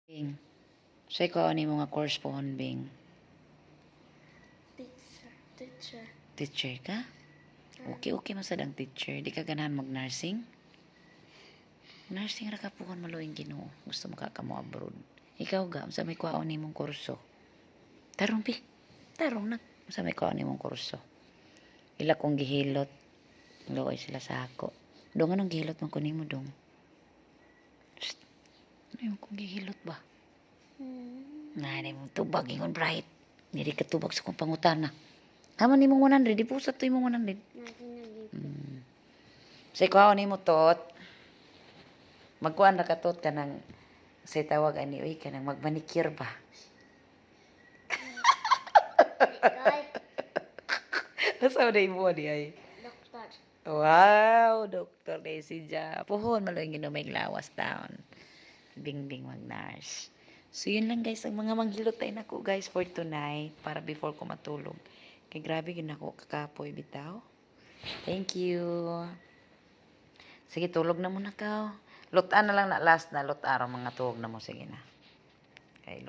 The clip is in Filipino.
Bing, say ko ani mo nga course pohon, Bing. Teacher. Teacher ka? Okay mo sadang teacher. Di ka ganahan mag-nursing? Nursing ra ka pohon maluing Ginoo. Gusto mo ka mo abroad. Ikaw ga, sa may kwaon nimong kurso. Tarong, Bing. Tarong na. Sa may kwaon nimong kurso. Ila kong gihilot. Luoy sila sa ako. Dong, anong gihilot man ko nimo dong? Ano yung kong gihilot ba? Nani mo tubag ingon bright. Dili ka tubag sa kong pangutana. Haman nimong 100, di pusat to imong 100. Sa ikaw nimo tot. Magkuan ra ka tot kanang say tawag ani uy kanang magmanicure ba? Asa na imo di ay? Doktor. Wow, Dr. Daisy Ja. Puhon maluing ginumay lawas down. Bing mag-nurse. So, yun lang guys. Ang mga manghilot tayo nako guys for tonight. Para before ko matulog. Kaya grabe yun ako kakapoy bitaw. Thank you. Sige, tulog na muna ka. Lutaan na lang na last na. Lutaan mga tuwag na mo. Sige na. Okay,